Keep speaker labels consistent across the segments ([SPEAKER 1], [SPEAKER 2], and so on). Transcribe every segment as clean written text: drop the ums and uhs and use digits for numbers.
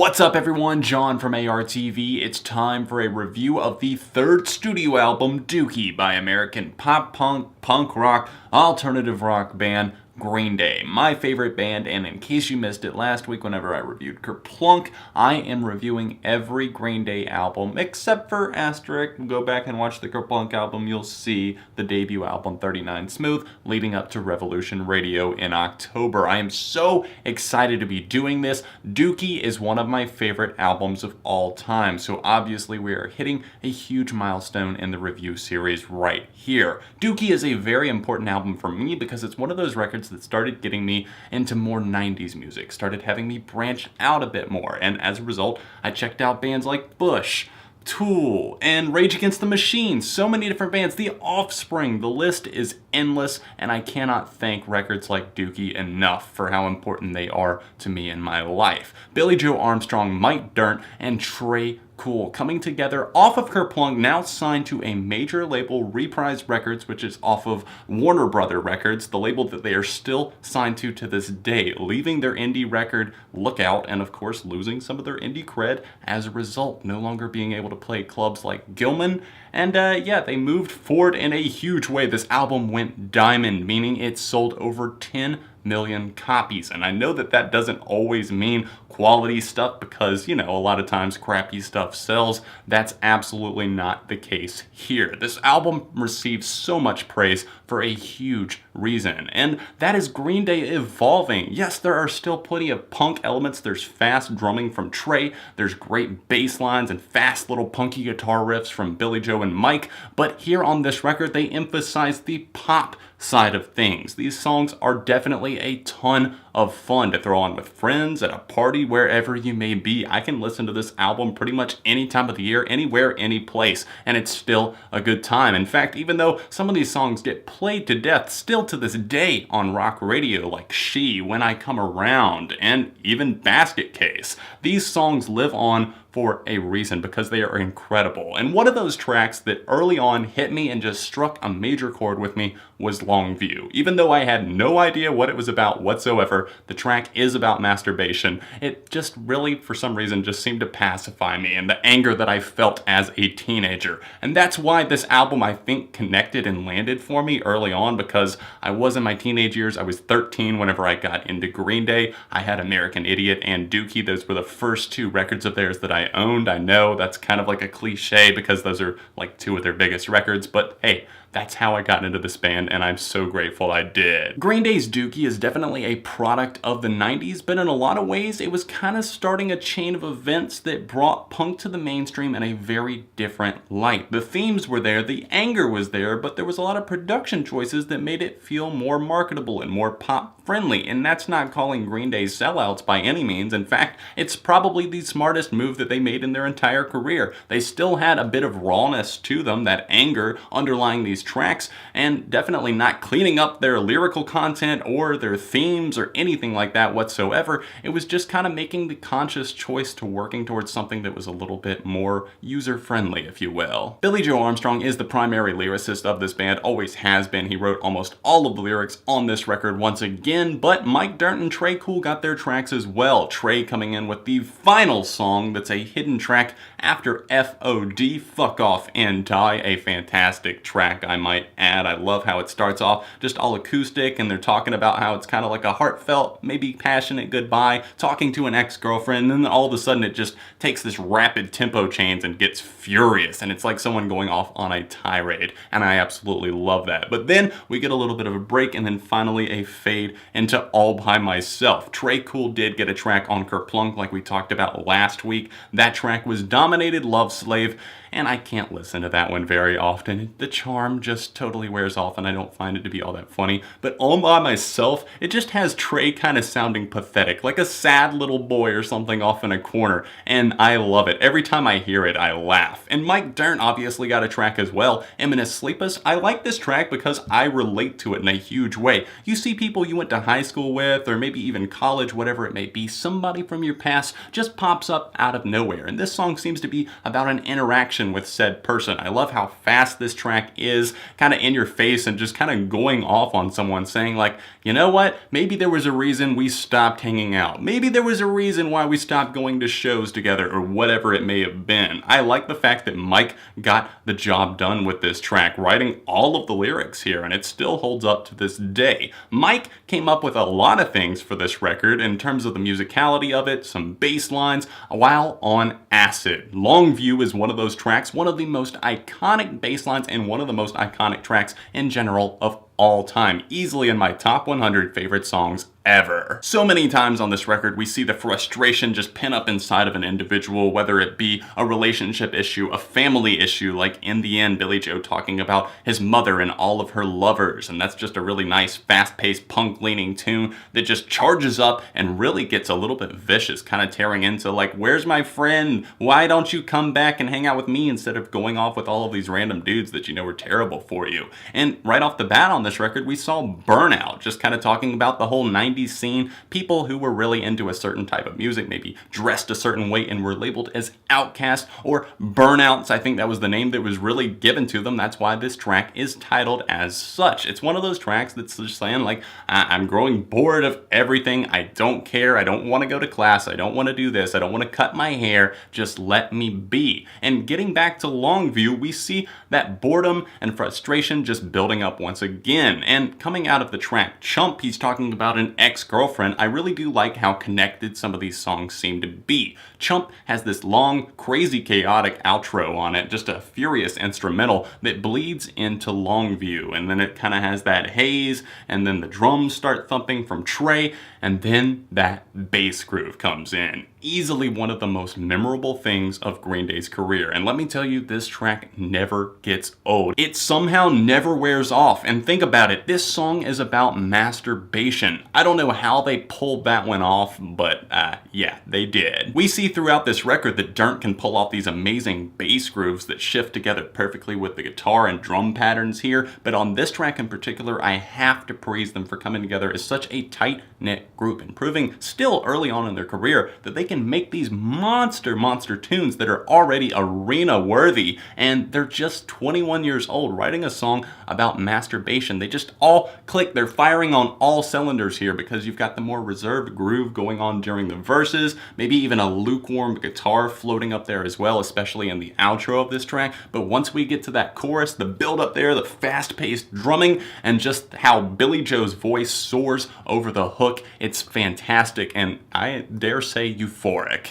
[SPEAKER 1] What's up everyone, John from ARTV. It's time for a review of the third studio album, Dookie, by American pop punk rock, alternative rock band Green Day, my favorite band, and in case you missed it last week whenever I reviewed Kerplunk, I am reviewing every Green Day album except for Asterisk. Go back and watch the Kerplunk album, you'll see the debut album 39 Smooth leading up to Revolution Radio in October. I am so excited to be doing this. Dookie is one of my favorite albums of all time, so obviously we are hitting a huge milestone in the review series right here. Dookie is a very important album for me because it's one of those records that started getting me into more 90s music, started having me branch out a bit more, and as a result, I checked out bands like Bush, Tool, and Rage Against the Machine, so many different bands, The Offspring, the list is endless, and I cannot thank records like Dookie enough for how important they are to me in my life. Billie Joe Armstrong, Mike Dirnt, and Trey Cool coming together off of Kerplunk, now signed to a major label, Reprise Records, which is off of Warner Brother Records, the label that they are still signed to this day, leaving their indie record Lookout and of course losing some of their indie cred as a result, no longer being able to play clubs like Gilman. And yeah, they moved forward in a huge way. This album went diamond, meaning it sold over 10 million copies. And I know that that doesn't always mean quality stuff because, you know, a lot of times crappy stuff sells. That's absolutely not the case here. This album received so much praise for a huge reason, and that is Green Day evolving. Yes, there are still plenty of punk elements. There's fast drumming from Trey, there's great bass lines and fast little punky guitar riffs from Billie Joe and Mike, but here on this record they emphasize the pop side of things. These songs are definitely a ton of fun to throw on with friends, at a party, wherever you may be. I can listen to this album pretty much any time of the year, anywhere, any place, and it's still a good time. In fact, even though some of these songs get played to death still to this day on rock radio, like She, When I Come Around, and even Basket Case, these songs live on for a reason because they are incredible. And one of those tracks that early on hit me and just struck a major chord with me was Longview. Even though I had no idea what it was about whatsoever, the track is about masturbation. It just really, for some reason, just seemed to pacify me and the anger that I felt as a teenager. And that's why this album, I think, connected and landed for me early on, because I was in my teenage years. I was 13 whenever I got into Green Day. I had American Idiot and Dookie. Those were the first two records of theirs that I owned. I know that's kind of like a cliche because those are like two of their biggest records, but hey, that's how I got into this band, and I'm so grateful I did. Green Day's Dookie is definitely a product of the 90s, but in a lot of ways, it was kind of starting a chain of events that brought punk to the mainstream in a very different light. The themes were there, the anger was there, but there was a lot of production choices that made it feel more marketable and more pop-friendly, and that's not calling Green Day sellouts by any means. In fact, it's probably the smartest move that they made in their entire career. They still had a bit of rawness to them, that anger underlying these tracks, and definitely not cleaning up their lyrical content or their themes or anything like that whatsoever. It was just kind of making the conscious choice to working towards something that was a little bit more user-friendly, if you will. Billie Joe Armstrong is the primary lyricist of this band, always has been. He wrote almost all of the lyrics on this record once again, but Mike Dirnt and Trey Cool got their tracks as well. Trey coming in with the final song that's a hidden track after F.O.D, Fuck Off and Die, a fantastic track, I might add. I love how it starts off just all acoustic, and they're talking about how it's kind of like a heartfelt, maybe passionate goodbye, talking to an ex-girlfriend, and then all of a sudden it just takes this rapid tempo change and gets furious, and it's like someone going off on a tirade, and I absolutely love that. But then we get a little bit of a break, and then finally a fade into All By Myself. Trey Cool did get a track on Kerplunk like we talked about last week. That track was Dominated Love Slave, and I can't listen to that one very often. The charm just totally wears off, and I don't find it to be all that funny. But All By Myself, it just has Trey kind of sounding pathetic, like a sad little boy or something off in a corner, and I love it. Every time I hear it, I laugh. And Mike Dirnt obviously got a track as well, Emenius, Sleepus. I like this track because I relate to it in a huge way. You see people you went to high school with, or maybe even college, whatever it may be, somebody from your past just pops up out of nowhere, and this song seems to be about an interaction connection with said person. I love how fast this track is, kind of in your face and just kind of going off on someone, saying like, you know what, maybe there was a reason we stopped hanging out. Maybe there was a reason why we stopped going to shows together, or whatever it may have been. I like the fact that Mike got the job done with this track, writing all of the lyrics here, and it still holds up to this day. Mike came up with a lot of things for this record in terms of the musicality of it, some bass lines, while on acid. Longview is one of those tracks, one of the most iconic bass lines and one of the most iconic tracks in general of all time. Easily in my top 100 favorite songs ever. So many times on this record we see the frustration just pin up inside of an individual, whether it be a relationship issue, a family issue, like in the end Billie Joe talking about his mother and all of her lovers, and that's just a really nice fast-paced punk-leaning tune that just charges up and really gets a little bit vicious, kind of tearing into like, where's my friend? Why don't you come back and hang out with me instead of going off with all of these random dudes that you know are terrible for you? And right off the bat on this record we saw Burnout, just kind of talking about the whole 90s scene, people who were really into a certain type of music, maybe dressed a certain way and were labeled as outcasts or burnouts. I think that was the name that was really given to them. That's why this track is titled as such. It's one of those tracks that's just saying like, I'm growing bored of everything. I don't care. I don't want to go to class. I don't want to do this. I don't want to cut my hair. Just let me be. And getting back to Longview, we see that boredom and frustration just building up once again. And coming out of the track Chump, he's talking about an ex-girlfriend. I really do like how connected some of these songs seem to be. Chump has this long, crazy, chaotic outro on it, just a furious instrumental that bleeds into Longview, and then it kind of has that haze, and then the drums start thumping from Trey, and then that bass groove comes in. Easily one of the most memorable things of Green Day's career, and let me tell you, this track never gets old. It somehow never wears off, and think about it, this song is about masturbation. I don't know how they pulled that one off, but yeah, they did. We see throughout this record that Dirk can pull off these amazing bass grooves that shift together perfectly with the guitar and drum patterns here, but on this track in particular, I have to praise them for coming together as such a tight-knit group and proving still early on in their career that they can make these monster tunes that are already arena worthy, and they're just 21 years old writing a song about masturbation. They just all click. They're firing on all cylinders here because you've got the more reserved groove going on during the verses, maybe even a lukewarm guitar floating up there as well, especially in the outro of this track. But once we get to that chorus, the build up there, the fast-paced drumming, and just how Billie Joe's voice soars over the hook, it's fantastic, and I dare say euphoric.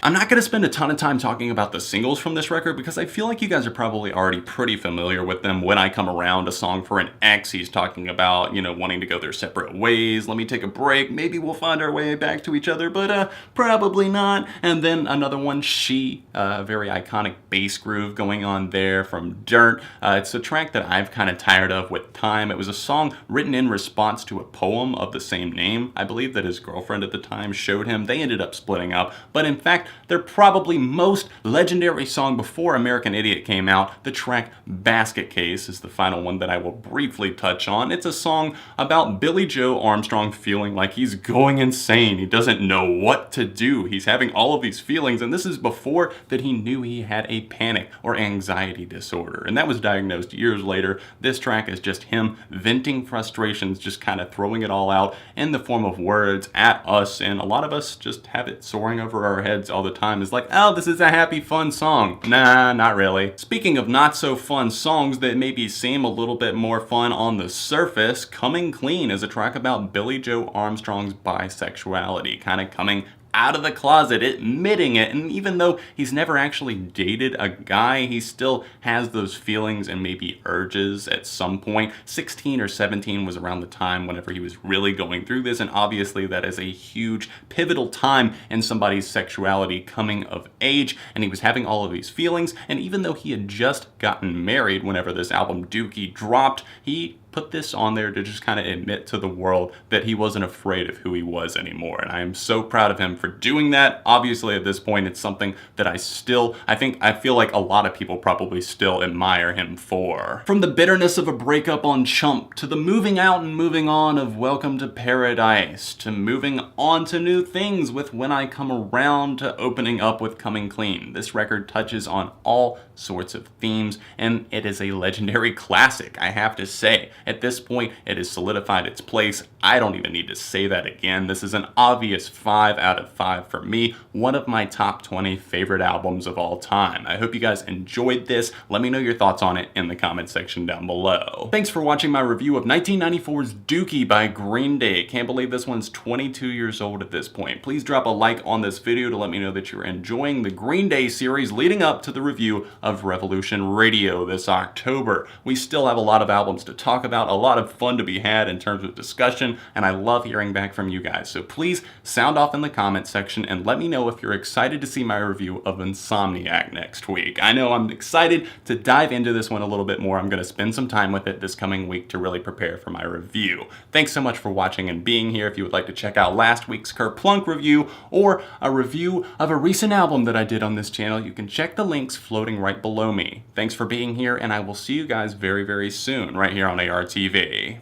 [SPEAKER 1] I'm not going to spend a ton of time talking about the singles from this record because I feel like you guys are probably already pretty familiar with them. When I Come Around, a song for an ex, he's talking about, you know, wanting to go their separate ways. Let me take a break. Maybe we'll find our way back to each other, but probably not. And then another one, She, very iconic bass groove going on there from Dirt. It's a track that I've kind of tired of with time. It was a song written in response to a poem of the same name. I believe that his girlfriend at the time showed him. They ended up splitting up, but in fact, their probably most legendary song before American Idiot came out, the track Basket Case, is the final one that I will briefly touch on. It's a song about Billie Joe Armstrong feeling like he's going insane. He doesn't know what to do. He's having all of these feelings, and this is before that he knew he had a panic or anxiety disorder, and that was diagnosed years later. This track is just him venting frustrations, just kind of throwing it all out in the form of words at us, and a lot of us just have it soaring over our heads all the time. It's like, oh, this is a happy, fun song. Nah, not really. Speaking of not so fun songs that maybe seem a little bit more fun on the surface, Coming Clean is a track about Billie Joe Armstrong's bisexuality, kind of coming out of the closet, admitting it, and even though he's never actually dated a guy, he still has those feelings and maybe urges at some point. 16 or 17 was around the time whenever he was really going through this, and obviously that is a huge pivotal time in somebody's sexuality coming of age, and he was having all of these feelings, and even though he had just gotten married whenever this album Dookie dropped, he put this on there to just kind of admit to the world that he wasn't afraid of who he was anymore. And I am so proud of him for doing that. Obviously, at this point, it's something that I feel like a lot of people probably still admire him for. From the bitterness of a breakup on Chump, to the moving out and moving on of Welcome to Paradise, to moving on to new things with When I Come Around, to opening up with Coming Clean. This record touches on all sorts of themes, and it is a legendary classic, I have to say. At this point, it has solidified its place. I don't even need to say that again. This is an obvious 5 out of 5 for me, one of my top 20 favorite albums of all time. I hope you guys enjoyed this. Let me know your thoughts on it in the comment section down below. Thanks for watching my review of 1994's Dookie by Green Day. Can't believe this one's 22 years old at this point. Please drop a like on this video to let me know that you're enjoying the Green Day series leading up to the review of Revolution Radio this October. We still have a lot of albums to talk about, a lot of fun to be had in terms of discussion, and I love hearing back from you guys. So please sound off in the comment section and let me know if you're excited to see my review of Insomniac next week. I know I'm excited to dive into this one a little bit more. I'm going to spend some time with it this coming week to really prepare for my review. Thanks so much for watching and being here. If you would like to check out last week's Kerplunk review or a review of a recent album that I did on this channel, you can check the links floating right below me. Thanks for being here, and I will see you guys very, very soon right here on ARTV.